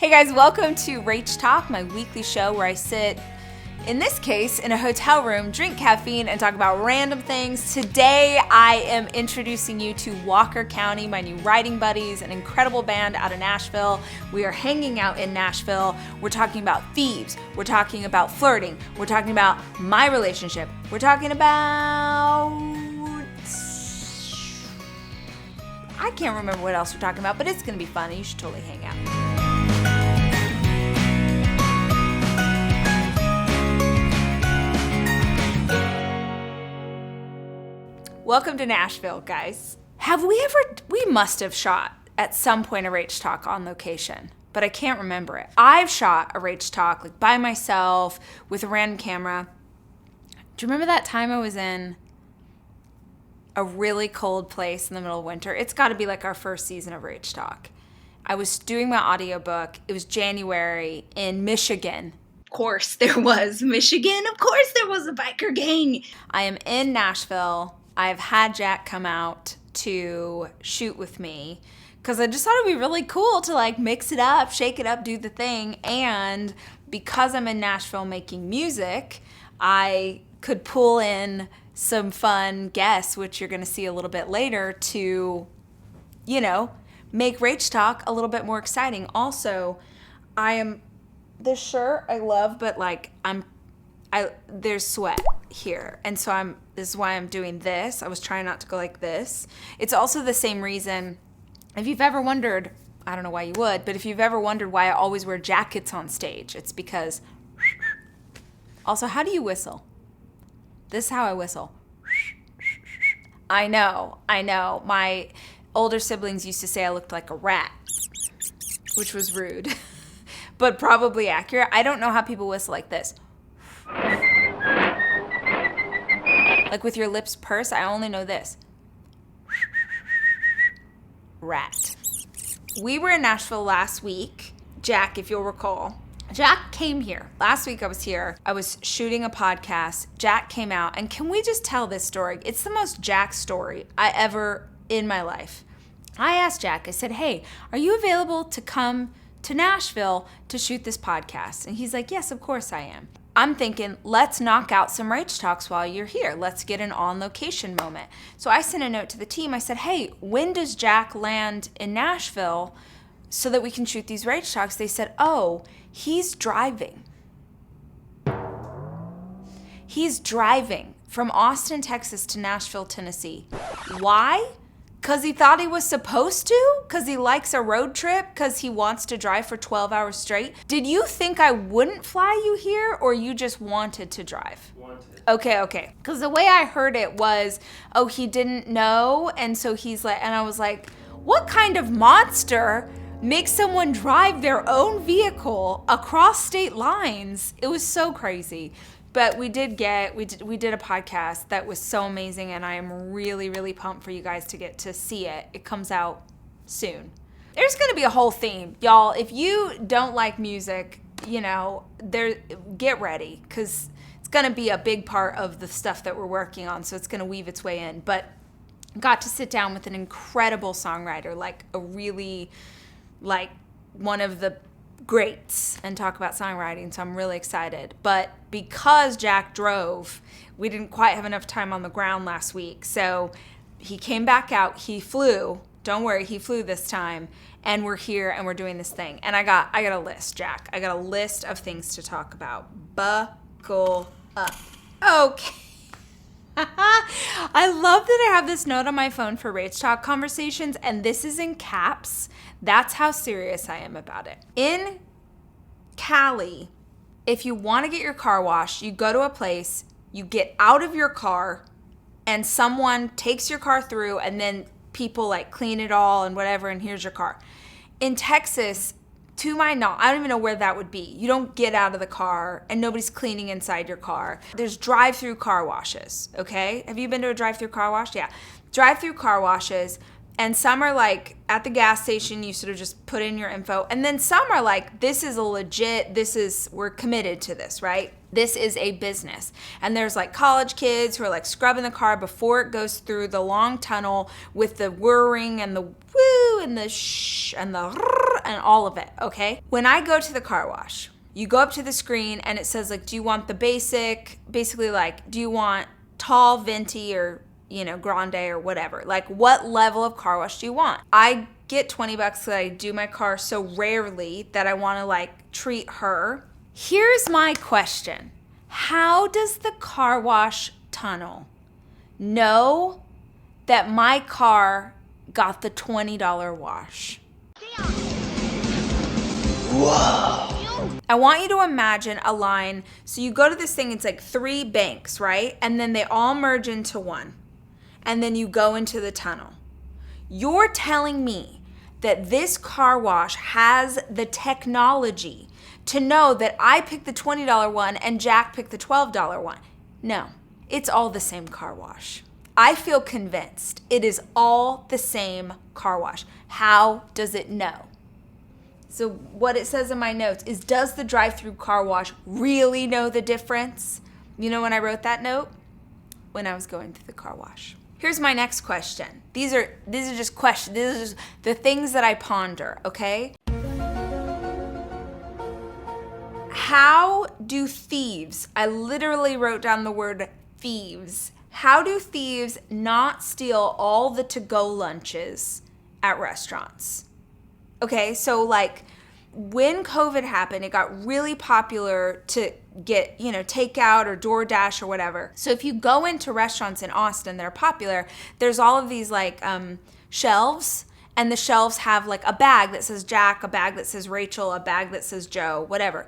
Hey guys, welcome to Rach Talk, my weekly show where I sit, in this case, in a hotel room, drink caffeine, and talk about random things. Today, I am introducing you to Walker County, my new writing buddies, an incredible band out of Nashville. We are hanging out in Nashville. We're talking about thieves. We're talking about flirting. We're talking about my relationship. We're talking about... I can't remember what else we're talking about, but it's going to be fun. You should totally hang out. Welcome to Nashville, guys. We must have shot at some point a Rach Talk on location, but I can't remember it. I've shot a Rach Talk like by myself with a random camera. Do you remember that time I was in a really cold place in the middle of winter? It's got to be like our first season of Rach Talk. I was doing my audiobook. It was January in Michigan. Of course there was Michigan. Of course there was a biker gang. I am in Nashville. I've had Jack come out to shoot with me because I just thought it'd be really cool to like mix it up, shake it up, do the thing. And because I'm in Nashville making music, I could pull in some fun guests, which you're going to see a little bit later, to, you know, make Rach Talk a little bit more exciting. Also, this shirt I love, but like there's sweat here. And so this is why I'm doing this. I was trying not to go like this. It's also the same reason, if you've ever wondered, I don't know why you would, but if you've ever wondered why I always wear jackets on stage, it's because, also, how do you whistle? This is how I whistle. I know. My older siblings used to say I looked like a rat, which was rude, but probably accurate. I don't know how people whistle like this. Like with your lips pursed, I only know this. Rat. We were in Nashville last week. Jack, if you'll recall. Jack came here. Last week I was here. I was shooting a podcast. Jack came out. And can we just tell this story? It's the most Jack story I ever in my life. I asked Jack, I said, hey, are you available to come to Nashville to shoot this podcast? And he's like, yes, of course I am. I'm thinking, let's knock out some Rach Talks while you're here. Let's get an on-location moment. So I sent a note to the team. I said, hey, when does Jack land in Nashville so that we can shoot these Rach Talks? They said, oh, he's driving. He's driving from Austin, Texas to Nashville, Tennessee. Why? Because he thought he was supposed to? Because he likes a road trip? Because he wants to drive for 12 hours straight? Did you think I wouldn't fly you here, or you just wanted to drive? Wanted. Okay. Because the way I heard it was, oh, he didn't know, and so he's like, and I was like, what kind of monster makes someone drive their own vehicle across state lines? It was so crazy. But we did a podcast that was so amazing, and I am really, really pumped for you guys to get to see it. It comes out soon. There's going to be a whole theme. Y'all, if you don't like music, get ready, because it's going to be a big part of the stuff that we're working on, so it's going to weave its way in. But got to sit down with an incredible songwriter, like a really, like one of the greats, and talk about songwriting, so I'm really excited. But because Jack drove, we didn't quite have enough time on the ground last week, so he came back out. He flew. Don't worry, he flew this time, and we're here and we're doing this thing. And I got a list, Jack. I got a list of things to talk about. Buckle up. Okay. I love that I have this note on my phone for Rach Talk conversations, and this is in caps. That's how serious I am about it. In Cali, if you want to get your car washed, you go to a place, you get out of your car, and someone takes your car through, and then people like clean it all and whatever, and here's your car. In Texas, to my knowledge, I don't even know where that would be. You don't get out of the car and nobody's cleaning inside your car. There's drive-through car washes, okay? Have you been to a drive-through car wash? Yeah. Drive-through car washes, And some are like at the gas station, you sort of just put in your info. And then some are like, this is a legit, we're committed to this, right? This is a business. And there's like college kids who are like scrubbing the car before it goes through the long tunnel with the whirring and the woo and the shh and the and all of it, okay? When I go to the car wash, you go up to the screen and it says like, do you want the basically like, do you want tall, venti, or grande or whatever. Like, what level of car wash do you want? I get $20 because I do my car so rarely that I want to like treat her. Here's my question. How does the car wash tunnel know that my car got the $20 wash? Whoa. I want you to imagine a line. So you go to this thing, it's like 3 banks, right? And then they all merge into one. And then you go into the tunnel. You're telling me that this car wash has the technology to know that I picked the $20 one and Jack picked the $12 one. No, it's all the same car wash. I feel convinced it is all the same car wash. How does it know? So what it says in my notes is, does the drive-through car wash really know the difference? You know when I wrote that note? When I was going through the car wash. Here's my next question. These are just questions. These are just the things that I ponder, okay? How do thieves, I literally wrote down the word thieves. How do thieves not steal all the to-go lunches at restaurants? Okay, so like when COVID happened, it got really popular to get, takeout or DoorDash or whatever. So if you go into restaurants in Austin that are popular, there's all of these like shelves, and the shelves have like a bag that says Jack, a bag that says Rachel, a bag that says Joe, whatever.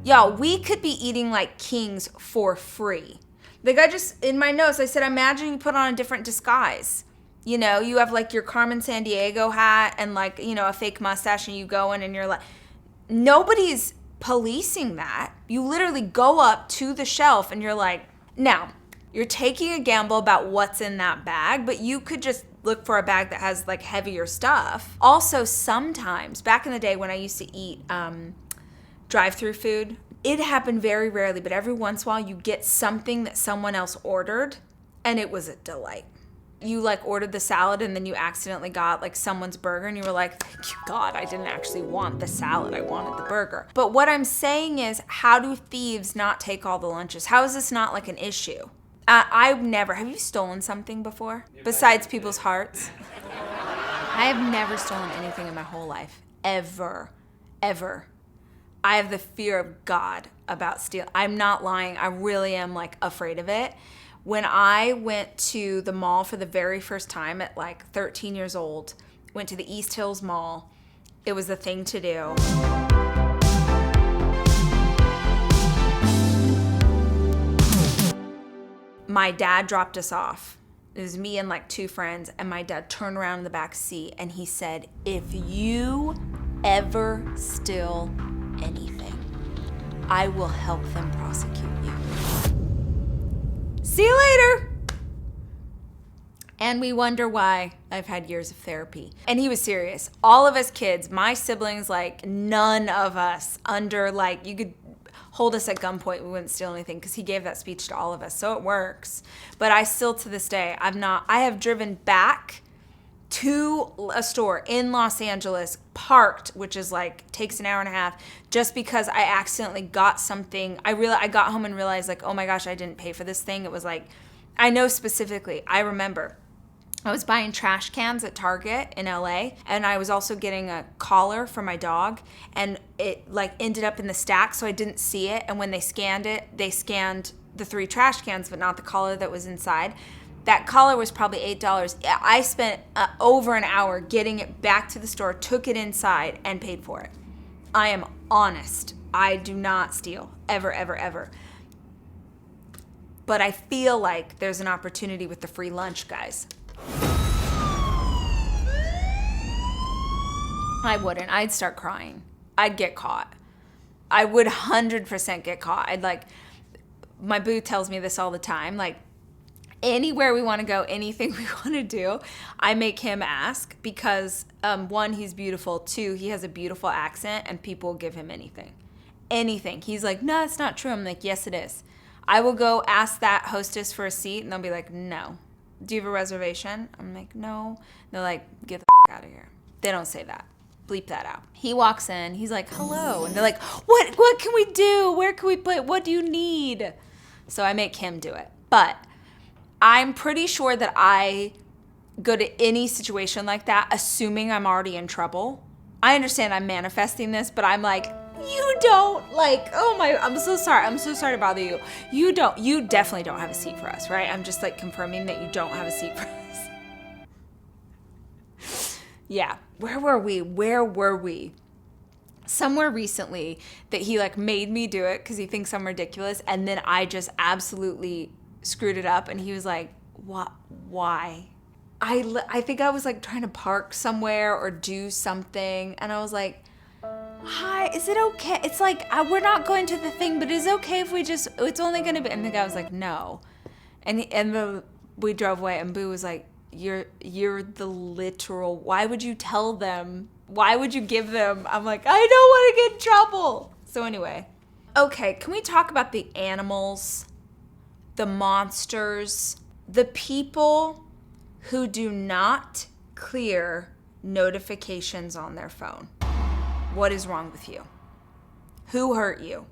Yo, we could be eating like kings for free. Like in my notes, I said, imagine you put on a different disguise. You have like your Carmen Sandiego hat and like, a fake mustache, and you go in and you're like, nobody's policing that. You literally go up to the shelf and you're like, now you're taking a gamble about what's in that bag, but you could just look for a bag that has like heavier stuff. Also, sometimes back in the day when I used to eat drive-through food, it happened very rarely, but every once in a while you get something that someone else ordered and it was a delight. You like ordered the salad and then you accidentally got like someone's burger and you were like, thank you God, I didn't actually want the salad, I wanted the burger. But what I'm saying is, how do thieves not take all the lunches? How is this not like an issue? Have you stolen something before? Besides people's hearts? I have never stolen anything in my whole life, ever. I have the fear of God about stealing. I'm not lying, I really am like afraid of it. When I went to the mall for the very first time at like 13 years old, went to the East Hills Mall, it was the thing to do. My dad dropped us off. It was me and like 2 friends, and my dad turned around in the back seat and he said, if you ever steal anything, I will help them prosecute you. See you later. And we wonder why I've had years of therapy. And he was serious. All of us kids, my siblings, like none of us under like, you could hold us at gunpoint, we wouldn't steal anything, because he gave that speech to all of us. So it works. But I still to this day, I have driven back to a store in Los Angeles, parked, which is like takes an hour and a half, just because I accidentally got something. I got home and realized like, oh my gosh, I didn't pay for this thing. It was like, I know specifically, I remember I was buying trash cans at Target in LA, and I was also getting a collar for my dog, and it like ended up in the stack, so I didn't see it. And when they scanned it, they scanned the 3 trash cans, but not the collar that was inside. That collar was probably $8. I spent over an hour getting it back to the store, took it inside, and paid for it. I am honest. I do not steal, ever, ever, ever. But I feel like there's an opportunity with the free lunch, guys. I wouldn't. I'd start crying. I'd get caught. I would 100% get caught. My boo tells me this all the time. Like, Anywhere we want to go, anything we want to do, I make him ask because, one, he's beautiful. Two, he has a beautiful accent and people will give him anything. Anything. He's like, no, that's not true. I'm like, yes, it is. I will go ask that hostess for a seat and they'll be like, no. Do you have a reservation? I'm like, no. They're like, get the out of here. They don't say that. Bleep that out. He walks in. He's like, hello. And they're like, what can we do? Where can we play? What do you need? So I make him do it. But I'm pretty sure that I go to any situation like that assuming I'm already in trouble. I understand I'm manifesting this, but I'm like, you don't, like, oh my, I'm so sorry. I'm so sorry to bother you. You definitely don't have a seat for us, right? I'm just like confirming that you don't have a seat for us. Yeah. Where were we? Somewhere recently that he like made me do it because he thinks I'm ridiculous. And then I just absolutely screwed it up. And he was like, what? Why? I think I was like trying to park somewhere or do something. And I was like, hi, is it okay? It's like, we're not going to the thing, but is it okay if it's only going to be, and the guy was like, no. And we drove away and Boo was like, you're the literal, why would you tell them? Why would you give them? I'm like, I don't want to get in trouble. So anyway, okay, can we talk about the animals, the monsters, the people who do not clear notifications on their phone? What is wrong with you? Who hurt you?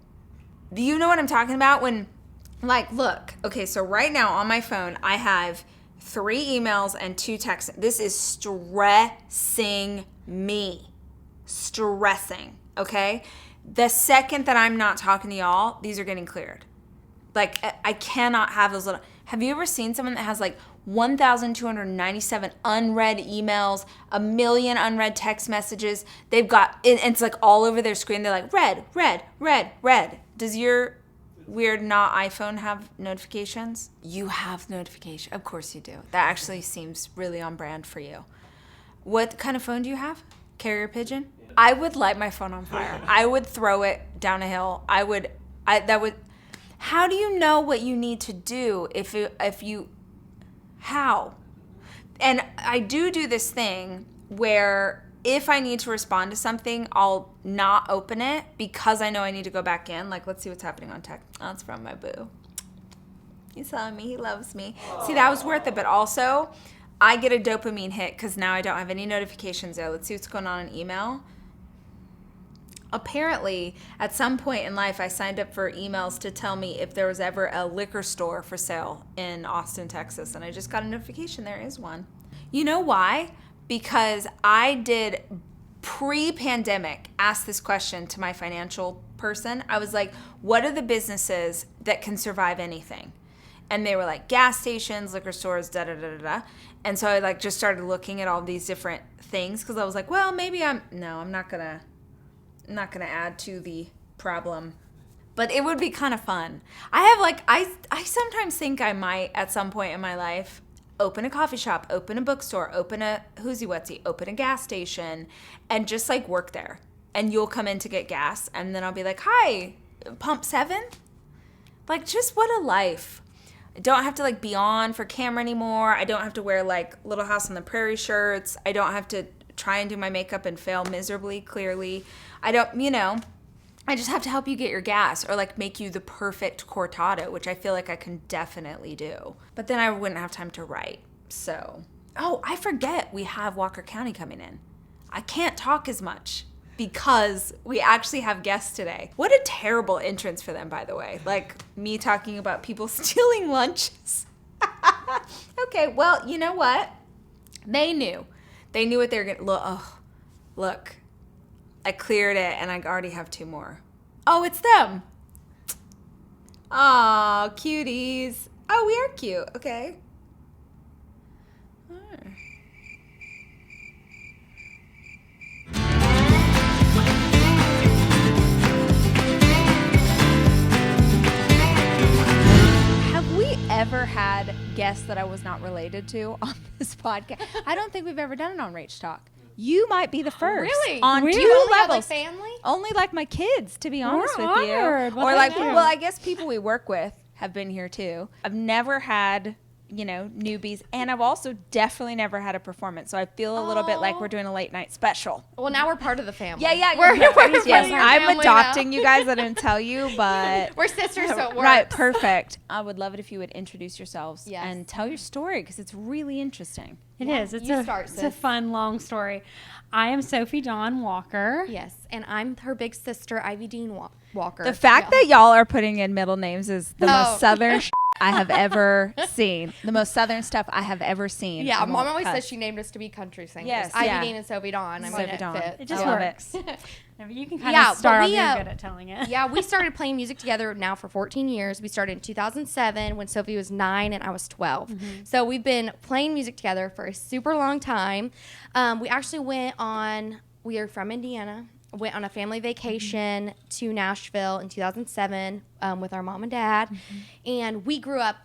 Do you know what I'm talking about? When, like, look, okay, so right now on my phone, I have 3 emails and 2 texts. This is stressing me. Stressing, okay? The second that I'm not talking to y'all, these are getting cleared. Like, I cannot have those little... Have you ever seen someone that has, like, 1,297 unread emails, 1 million unread text messages? They've got... It's, like, all over their screen. They're like, red, red, red, red. Does your weird not iPhone have notifications? You have notifications. Of course you do. That actually seems really on brand for you. What kind of phone do you have? Carrier pigeon? I would light my phone on fire. I would throw it down a hill. How do you know what you need to do how? And I do this thing where if I need to respond to something, I'll not open it because I know I need to go back in. Like, let's see what's happening on tech. Oh, it's from my boo. He saw me. He loves me. See, that was worth it. But also, I get a dopamine hit because now I don't have any notifications there. Let's see what's going on in email. Apparently, at some point in life, I signed up for emails to tell me if there was ever a liquor store for sale in Austin, Texas. And I just got a notification there is one. You know why? Because I did pre-pandemic ask this question to my financial person. I was like, what are the businesses that can survive anything? And they were like gas stations, liquor stores, da-da-da-da-da. And so I like just started looking at all these different things because I was like, well, maybe I'm not gonna add to the problem. But it would be kind of fun. I sometimes think I might at some point in my life open a coffee shop, open a bookstore, open a whoozy-whatsy, open a gas station, and just like work there. And you'll come in to get gas, and then I'll be like, hi, pump 7? Like, just what a life. I don't have to like be on for camera anymore. I don't have to wear like Little House on the Prairie shirts. I don't have to try and do my makeup and fail miserably, clearly. I just have to help you get your gas or like make you the perfect cortado, which I feel like I can definitely do. But then I wouldn't have time to write. So, I forget we have Walker County coming in. I can't talk as much because we actually have guests today. What a terrible entrance for them, by the way. Like me talking about people stealing lunches. Okay, well, you know what? They knew. They knew what they were going to... Look. I cleared it, and I already have 2 more. Oh, it's them. Aw, cuties. Oh, we are cute. Okay. Have we ever had guests that I was not related to on this podcast? I don't think we've ever done it on Rach Talk. You might be the first. Really? On really? 2 Only levels. Like family? Only like my kids, to be honest with honored. you. Well, or like, you. well, I guess people we work with have been here too. I've never had newbies. And I've also definitely never had a performance. So I feel a little bit like we're doing a late night special. Well, now we're part of the family. Yeah. We're Yes, I'm adopting you guys. I didn't tell you, but we're sisters, so it works. Right, perfect. I would love it if you would introduce yourselves Yes. and tell your story because it's really interesting. It is. It's a fun, long story. I am Sophie Dawn Walker. Yes, and I'm her big sister, Ivy Dean Walker. The fact that y'all are putting in middle names is the most southern I have ever seen. The most southern stuff I have ever seen. Yeah, Mom always says she named us to be country singers. Yes, Ivy Dean and Sophie Dawn. I mean, Sophie Dawn. It It just works. You can kind Yeah, of start but off we, being good at telling it. Yeah, we started playing music together now for 14 years. We started in 2007 when Sophie was 9 and I was 12. So we've been playing music together for a super long time. We actually we are from Indiana, went on a family vacation to Nashville in 2007 with our mom and dad. And we grew up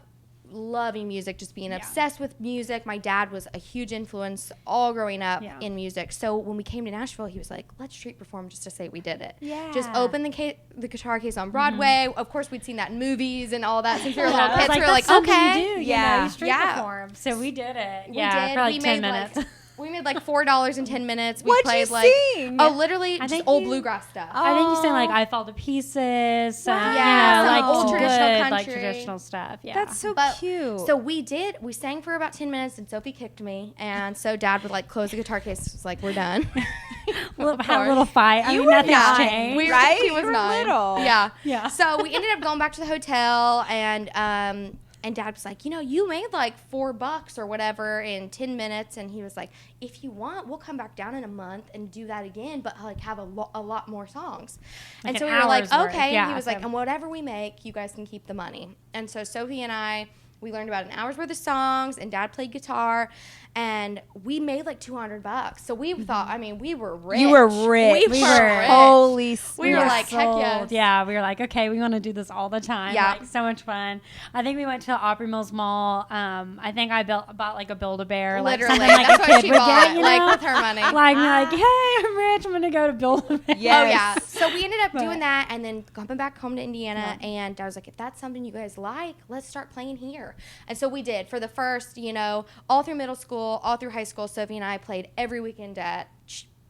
loving music, just being obsessed with music. My dad was a huge influence all growing up in music. So when we came to Nashville, he was like, let's street perform just to say we did it. Yeah. Just open the guitar case on Broadway. Of course, we'd seen that in movies and all that since we were little I was kids. We were that's like, something okay. you do, you street perform. So we did it. We did. For like we 10 made minutes. We made like $4 in 10 minutes. We What'd played you sing? Literally just old bluegrass stuff. I think you sang like I Fall to Pieces. Some like old traditional good, country. like traditional stuff. Yeah. That's so cute. So we sang for about 10 minutes and Sophie kicked me. And so Dad would like close the guitar case. Was like, we're done. We'll have a little fight. I mean, nothing's changed. Right? He was 9. Little. Yeah. So we ended up going back to the hotel and Dad was like, you made like $4 or whatever in 10 minutes. And he was like, if you want, we'll come back down in a month and do that again, but like have a lot more songs. Like and so we were like, worth. okay. Yeah, and he was like, and whatever we make, you guys can keep the money. And so Sophie and I, we learned about an hour's worth of songs and Dad played guitar and we made like $200. So we thought, we were rich. You were rich. We were rich. Holy We were like, heck yes. Yeah, we were like, okay, we want to do this all the time. Yeah. Like, so much fun. I think we went to Opry Mills Mall. I think I bought like a Build-A-Bear. Literally. Like something like That's a what kid she would bought, get, like with her money. Like, hey, I'm rich. I'm going to go to Build-A-Bear. Yes. Oh, yeah. So we ended up doing that and then coming back home to Indiana. And I was like, if that's something you guys like, let's start playing here. And so we did. For the first, all through middle school, all through high school, Sophie and I played every weekend at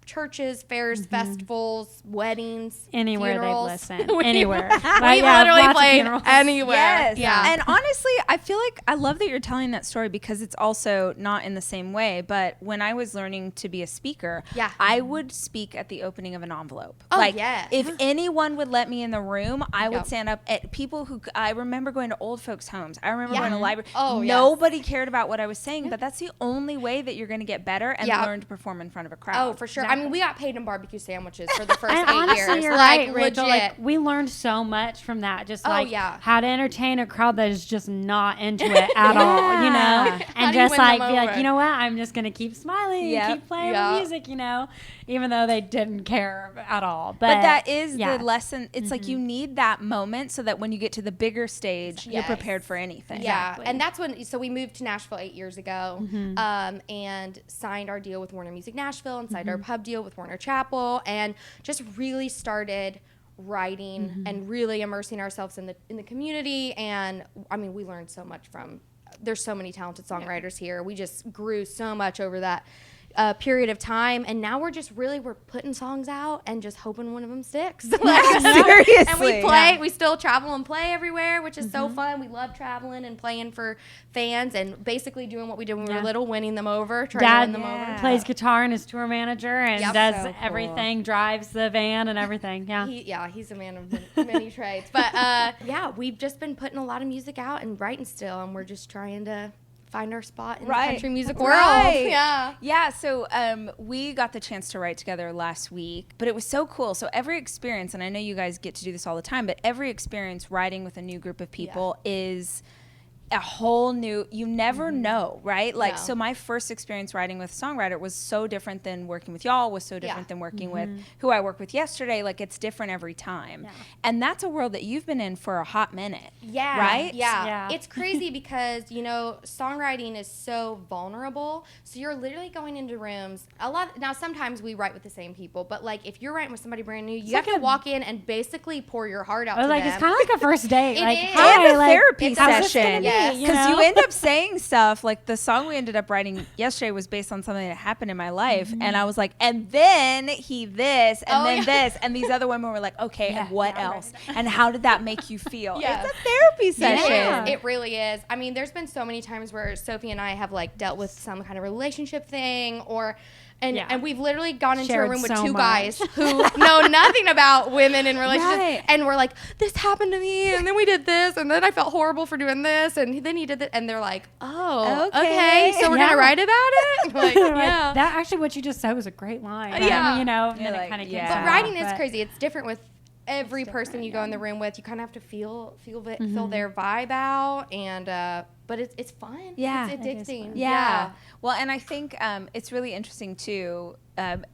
churches, fairs, festivals, weddings, Anywhere funerals. they'd listen. Anywhere. We literally played anywhere. Yes. Yeah. And honestly, I feel like I love that you're telling that story because it's also not in the same way. But when I was learning to be a speaker, I would speak at the opening of an envelope. Oh, like, yes. if anyone would let me in the room, I would stand up at people who I remember going to old folks' homes. I remember going to library. Oh, Nobody cared about what I was saying, but that's the only way that you're going to get better and learn to perform in front of a crowd. Oh, for sure. We got paid in barbecue sandwiches for the first And 8 honestly, years. you're Like, right, legit. Rachel. Like, we learned so much from that. Just how to entertain a crowd that is just not into it at all, How and do you just win like them be like, over? you know what? I'm just gonna keep smiling and keep playing the music, even though they didn't care at all. But that is the lesson. It's like you need that moment so that when you get to the bigger stage, you're prepared for anything. Yeah, exactly. And that's when. So we moved to Nashville 8 years ago, and signed our deal with Warner Music Nashville, and signed our pub deal with Warner Chapel, and just really started writing and really immersing ourselves in the community. And we learned so much from. There's so many talented songwriters here. We just grew so much over that period of time, and now we're putting songs out and just hoping one of them sticks. Seriously. And we play. We still travel and play everywhere, which is so fun. We love traveling and playing for fans and basically doing what we did when we were little, winning them over, trying to win them over. Plays guitar and is tour manager and does so cool. everything, drives the van and everything. He's a man of many trades. But we've just been putting a lot of music out and writing still, and we're just trying to find our spot in the country music world. Yeah. So we got the chance to write together last week, but it was so cool. So every experience, and I know you guys get to do this all the time, but every experience writing with a new group of people is a whole new, you never know, right? Like, so my first experience writing with a songwriter was so different than working with y'all, was so different than working with who I work with yesterday. Like, it's different every time. And that's a world that you've been in for a hot minute. Yeah. Right? Yeah. It's crazy because, songwriting is so vulnerable. So you're literally going into rooms. Now, sometimes we write with the same people, but like if you're writing with somebody brand new, you have to walk in and basically pour your heart out to them. It's kind of like a first date. It like, is. hi, And a therapy how's this session. gonna be? Yes. Because you end up saying stuff like the song we ended up writing yesterday was based on something that happened in my life. And I was like, and then he this, and then this. And these other women were like, okay, and what else? Right. And how did that make you feel? It's a therapy session. It really is. I mean, there's been so many times where Sophie and I have like dealt with some kind of relationship thing or and we've literally gone into a room with two guys who know nothing about women and relationships, and we're like, this happened to me, and then we did this, and then I felt horrible for doing this, and then he did that, and they're like, oh, okay, so we're gonna write about it. Like, that actually, what you just said was a great line. Yeah, you know, and then it kind of gets but writing is crazy. It's different with every person you go in the room with. You kind of have to feel their vibe out, and but it's fun. Yeah, it's addicting. Yeah. Well, and I think it's really interesting too.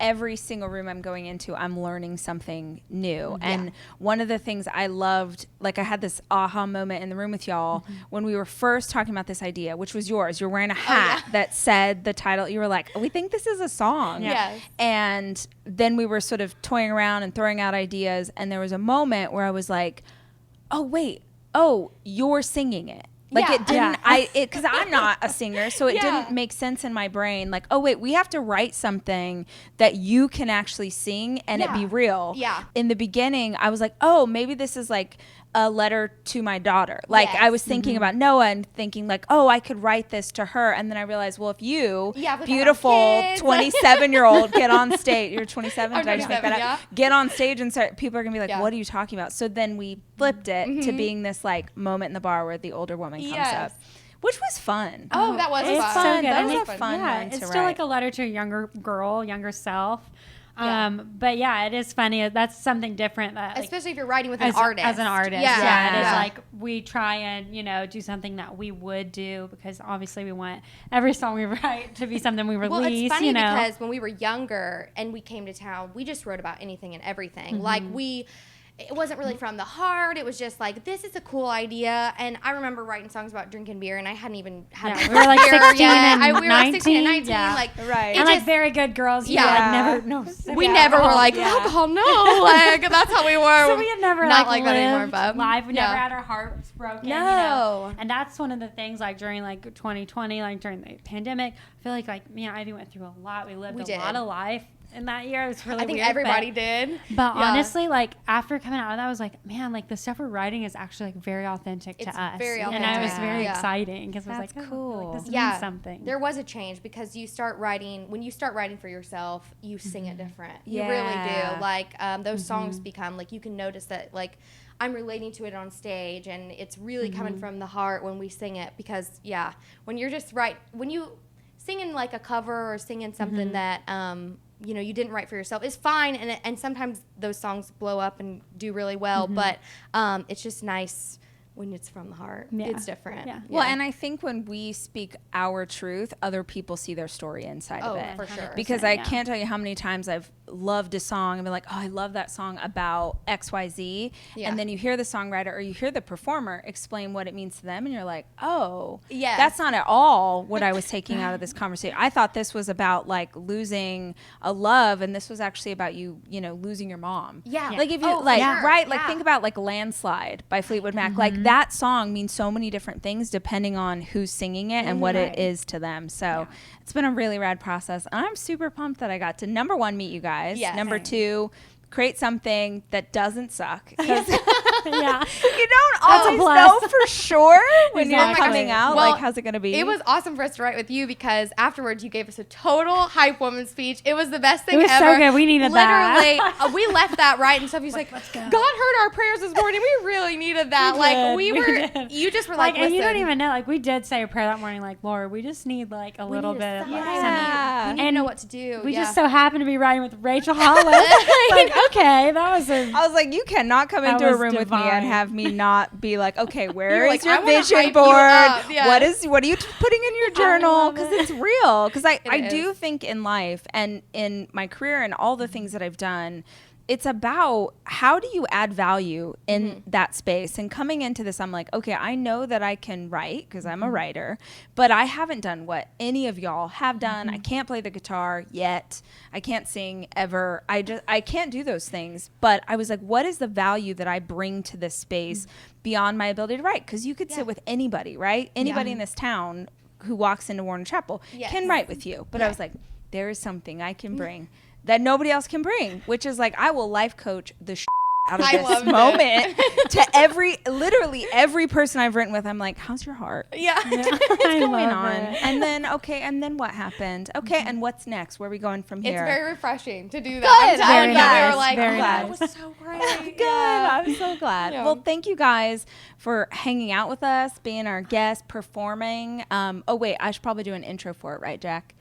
Every single room I'm going into, I'm learning something new. And one of the things I loved, like I had this aha moment in the room with y'all when we were first talking about this idea, which was yours. You're wearing a hat that said the title. You were like, we think this is a song. Yes. And then we were sort of toying around and throwing out ideas. And there was a moment where I was like, oh, wait. Oh, you're singing it. Like it didn't, because I'm not a singer, so it didn't make sense in my brain. Like, oh wait, we have to write something that you can actually sing and it be real. Yeah. In the beginning, I was like, oh, maybe this is like a letter to my daughter. Like I was thinking about Noah and thinking like, oh, I could write this to her. And then I realized, well, if you, beautiful 27-year-old, get on stage, you're 27, did I just make that up? Get on stage and start, people are gonna be like, what are you talking about? So then we flipped it to being this like moment in the bar where the older woman comes up. Which was fun. Oh, that was fun. So good. That was a fun one to it's write. still like a letter to a younger girl, younger self. But it is funny. That's something different. That, like, especially if you're writing with an artist. As an artist. It is like we try and, do something that we would do because obviously we want every song we write to be something we release. Well, it's funny because when we were younger and we came to town, we just wrote about anything and everything. Like it wasn't really from the heart. It was just like, this is a cool idea. And I remember writing songs about drinking beer, and I hadn't even had my we were like 16 and 19. We were like 16 and 19. Yeah. Like, and like very good girls. Yeah. Like never, we never were like, alcohol, no. Like, that's how we were. So we had never not like that anymore, but life. We never had our hearts broken. No. And that's one of the things like during like 2020, like during the pandemic, I feel like Ivy went through a lot. We lived a lot of life. In that year, it was really weird. I think everybody did. But honestly, like after coming out of that, I was like, man, like the stuff we're writing is actually like very authentic to us. Very authentic. And I was very exciting because I was like, cool. Like, this means something. There was a change because you start writing, when you start writing for yourself, you sing it different. You really do. Like those songs become like, you can notice that like I'm relating to it on stage, and it's really coming from the heart when we sing it because when you're just when you singing like a cover or singing something that you didn't write for yourself, it's fine, and sometimes those songs blow up and do really well, but it's just nice when it's from the heart. It's different. Well, and I think when we speak our truth, other people see their story inside of it. For sure. Because I can't tell you how many times I've loved a song and been like, oh, I love that song about XYZ. And then you hear the songwriter or you hear the performer explain what it means to them, and you're like, oh, that's not at all what I was taking out of this conversation. I thought this was about like losing a love, and this was actually about you losing your mom. Like if you like think about like Landslide by Fleetwood Mac. Like that song means so many different things depending on who's singing it and what it is to them. So it's been a really rad process. And I'm super pumped that I got to, number one, meet you guys. Number two, create something that doesn't suck. You don't always know for sure when you're coming out. Well, like, how's it going to be? It was awesome for us to write with you because afterwards you gave us a total hype woman speech. It was the best thing ever. It was so good. We needed that. Literally, we left that right, and Sophie's like, God heard our prayers this morning. We really needed that. We you just were like, and you don't even know. Like, we did say a prayer that morning, like, Lord, we just need like a little bit of something. We need to know what to do. We just so happened to be riding with Rachel HOTLINE. Like, okay, that was I was like, you cannot come into a room with me and have me not be like, okay, where is your vision board? What are you putting in your journal? Because it's real. Because I do think in life and in my career and all the things that I've done, it's about how do you add value in that space. And coming into this, I'm like, okay, I know that I can write because I'm a writer, but I haven't done what any of y'all have done. I can't play the guitar yet. I can't sing ever. I can't do those things. But I was like, what is the value that I bring to this space beyond my ability to write? Because you could sit with anybody, right? Anybody in this town who walks into Warner Chapel can write with you. But I was like, there is something I can bring that nobody else can bring, which is like, I will life coach the out of this moment to literally every person I've written with. I'm like, how's your heart? What's going on? And then, and then what happened? Okay. And what's next? Where are we going from here? It's very refreshing to do that. Good. I'm glad. We were like, that was so great. Good. I'm so glad. Well, thank you guys for hanging out with us, being our guests, performing. Oh wait, I should probably do an intro for it, right, Jack?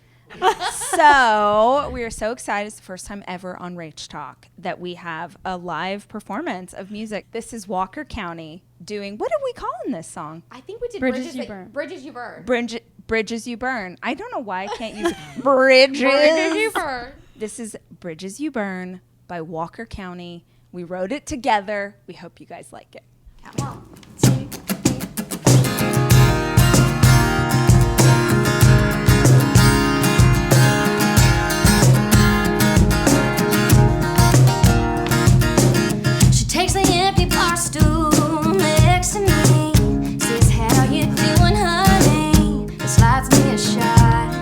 So we are so excited. It's the first time ever on Rach Talk that we have a live performance of music. This is Walker County doing, what are we calling this song? I think we did Bridges You Burn. Bridges You Burn. Bridges You Burn. I don't know why I can't use Bridges You Burn. This is Bridges You Burn by Walker County. We wrote it together. We hope you guys like it. Come on. Takes the empty bar stool next to me. Says, how you doing, honey? And slides me a shot.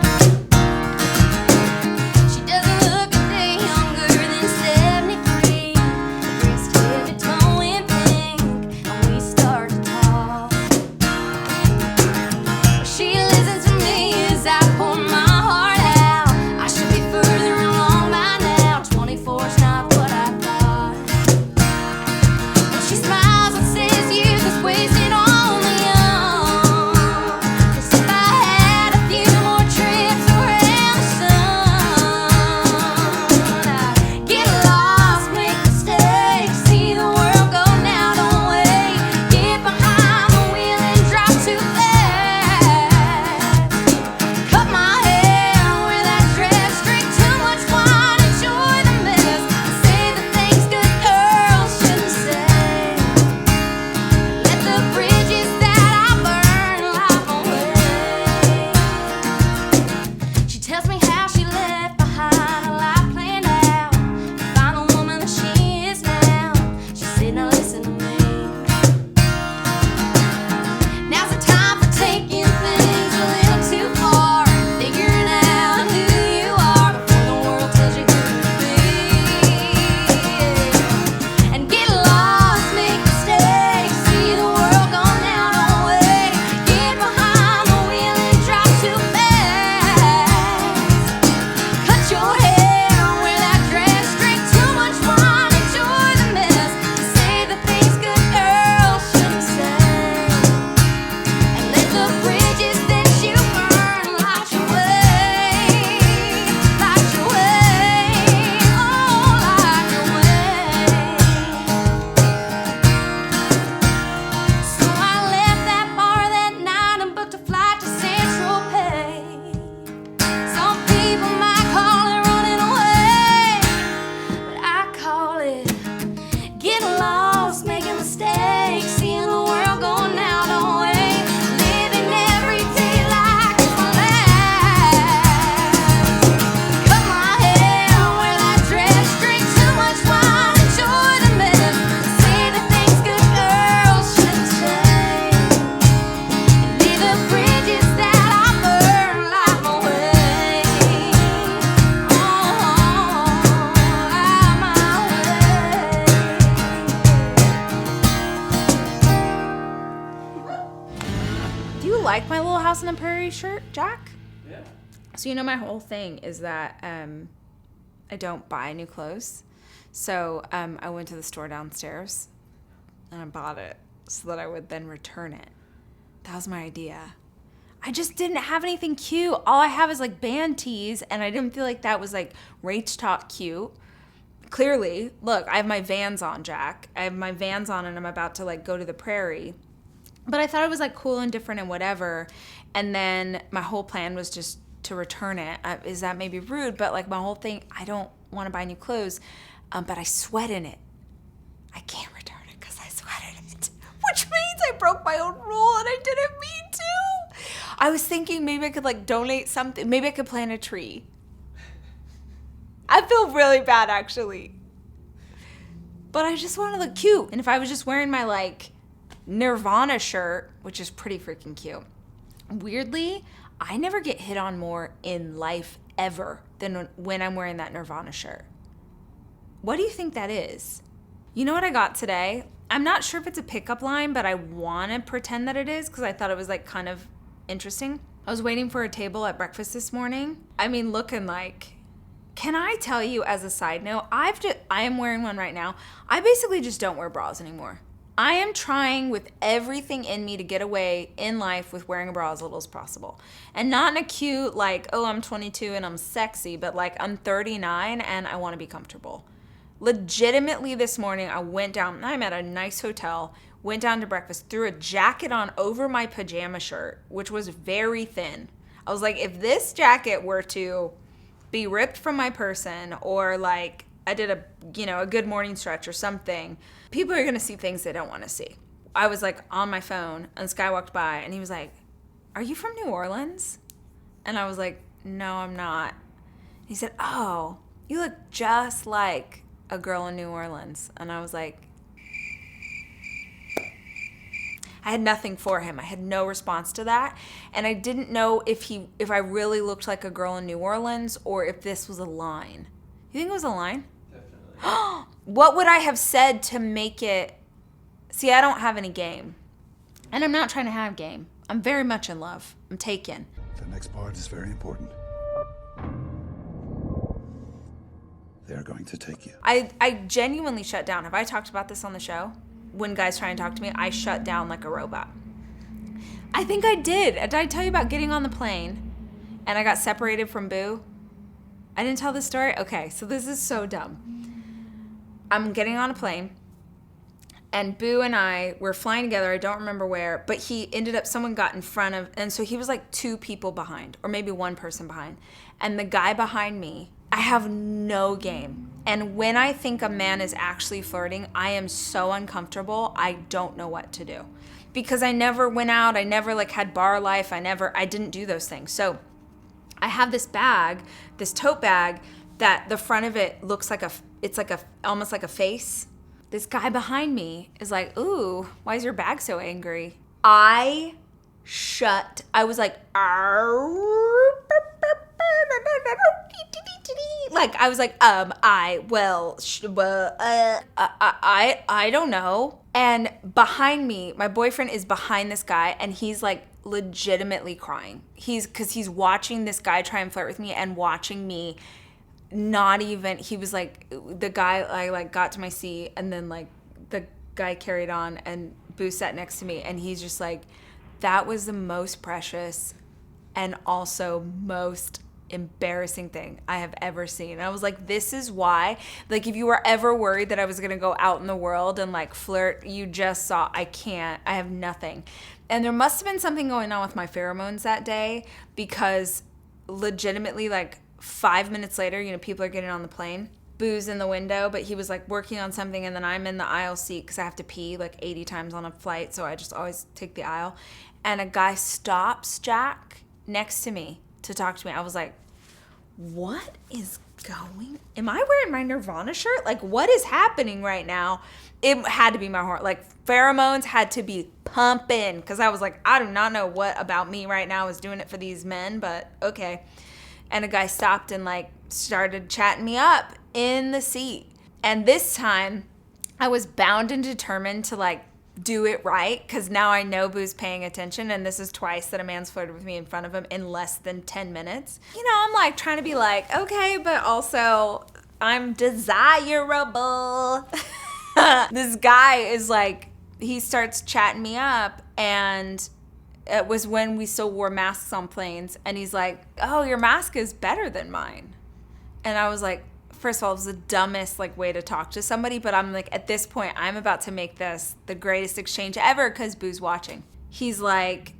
She doesn't look a day younger than 73. Dressed head to toe in pink, and we start to talk. She listens to me as I pour my heart out. I should be further along by now. 24's not what I thought. She smiles and says you just wasted on the young. 'Cause if I had a few more trips around the sun, I'd get lost, make mistakes, see the world go now, don't wait. Get behind the wheel and drop too fast. Cut my hair, wear that dress, drink too much wine, enjoy the mess, say the things good girls shouldn't say. Let the bridges that I burn life away. She tells me how she left behind a life planned out to find the woman that she is now. She said, now listen to me. Now's the time for taking things a little too far, figuring out who you are before the world tells you who to be. And get lost, make mistakes, see the world go now, don't wait. Get behind the wheel and drive too fast. Cut your hair, wear that dress, drink too much wine, enjoy the mess, say the things good girls shouldn't say. And let the bridges that you burn light your way, light your way, oh, light your way. So I left that bar that night and booked a flight to Central Pay. Some people might call it running away, but I call it getting lost, making mistakes, seeing the world go now, don't wait. Living every day like it's my last. Cut my hair, wear that dress, drink too much wine, enjoy the mess, say the things good girls shouldn't say. And leave the bridges that I burn light my way. Oh, light my way. Do you like my Little House on the Prairie shirt, Jack? Yeah. So you know my whole thing is that I don't buy new clothes. So I went to the store downstairs and I bought it so that I would then return it. That was my idea. I just didn't have anything cute. All I have is like band tees, and I didn't feel like that was like Rach Talk cute. Clearly, look, I have my Vans on, Jack. I have my Vans on and I'm about to like go to the prairie. But I thought it was like cool and different and whatever. And then my whole plan was just to return it. Is that maybe rude? But like my whole thing, I don't want to buy new clothes. but I sweat in it. I can't return it because I sweat in it, which means I broke my own rule and I didn't mean to. I was thinking maybe I could like donate something. Maybe I could plant a tree. I feel really bad actually. But I just want to look cute. And if I was just wearing my like Nirvana shirt, which is pretty freaking cute. Weirdly, I never get hit on more in life ever than when I'm wearing that Nirvana shirt. What do you think that is? You know what I got today? I'm not sure if it's a pickup line, but I want to pretend that it is because I thought it was like kind of interesting. I was waiting for a table at breakfast this morning. I mean, looking like, can I tell you as a side note, I am wearing one right now. I basically just don't wear bras anymore. I am trying with everything in me to get away in life with wearing a bra as little as possible. And not in a cute, like, oh, I'm 22 and I'm sexy, but like I'm 39 and I want to be comfortable. Legitimately this morning, I went down, I'm at a nice hotel, went down to breakfast, threw a jacket on over my pajama shirt, which was very thin. I was like, if this jacket were to be ripped from my person or like I did a good morning stretch or something, people are going to see things they don't want to see. I was like on my phone and this guy walked by and he was like, are you from New Orleans? And I was like, no, I'm not. He said, oh, you look just like a girl in New Orleans. And I was like, I had nothing for him. I had no response to that. And I didn't know if I really looked like a girl in New Orleans or if this was a line. You think it was a line? Definitely. What would I have said to make it? See, I don't have any game. And I'm not trying to have game. I'm very much in love. I'm taken. The next part is very important. They're going to take you. I genuinely shut down. Have I talked about this on the show? When guys try and talk to me, I shut down like a robot. I think I did. Did I tell you about getting on the plane and I got separated from Boo? I didn't tell this story? Okay, so this is so dumb. I'm getting on a plane and Boo and I were flying together. I don't remember where, but someone got in front of, and so he was like 2 people behind or maybe 1 person behind. And the guy behind me, I have no game. And when I think a man is actually flirting, I am so uncomfortable. I don't know what to do because I never went out. I never like had bar life. I didn't do those things. So I have this bag, this tote bag that the front of it looks like almost like a face. This guy behind me is like, ooh, why is your bag so angry? I was like, like I was like, I don't know. And behind me, my boyfriend is behind this guy and he's like legitimately crying. Because he's watching this guy try and flirt with me and watching me he was like, the guy, I like got to my seat and then like the guy carried on and Boo sat next to me and he's just like, that was the most precious and also most embarrassing thing I have ever seen. And I was like, this is why, like, if you were ever worried that I was gonna go out in the world and like flirt, you just saw I have nothing. And there must have been something going on with my pheromones that day because legitimately like 5 minutes later, people are getting on the plane. Boo's in the window, but he was like working on something and then I'm in the aisle seat because I have to pee like 80 times on a flight, so I just always take the aisle. And a guy stops Jack next to me to talk to me. I was like, what is am I wearing my Nirvana shirt? Like, what is happening right now? It had to be my heart. Like, pheromones had to be pumping because I was like, I do not know what about me right now is doing it for these men, but okay. And a guy stopped and like started chatting me up in the seat. And this time I was bound and determined to like do it right because now I know Boo's paying attention and this is twice that a man's flirted with me in front of him in less than 10 minutes. I'm like trying to be like, okay, but also I'm desirable. This guy is like, he starts chatting me up and it was when we still wore masks on planes and he's like, oh, your mask is better than mine. And I was like, first of all, it was the dumbest like way to talk to somebody, but I'm like, at this point, I'm about to make this the greatest exchange ever because Boo's watching. He's like,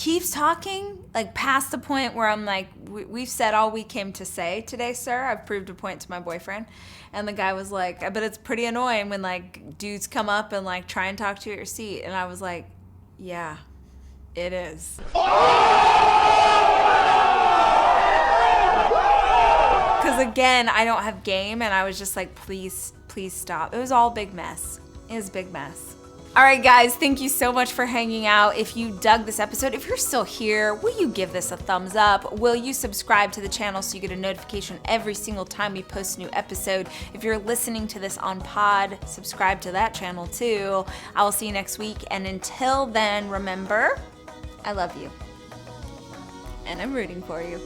keeps talking, like past the point where I'm like, we've said all we came to say today, sir. I've proved a point to my boyfriend. And the guy was like, I bet it's pretty annoying when like dudes come up and like try and talk to you at your seat. And I was like, yeah, it is. Because again, I don't have game, and I was just like, please stop. It was all a big mess. It was a big mess. All right, guys, thank you so much for hanging out. If you dug this episode, if you're still here, will you give this a thumbs up? Will you subscribe to the channel so you get a notification every single time we post a new episode? If you're listening to this on pod, subscribe to that channel too. I will see you next week. And until then, remember, I love you. And I'm rooting for you.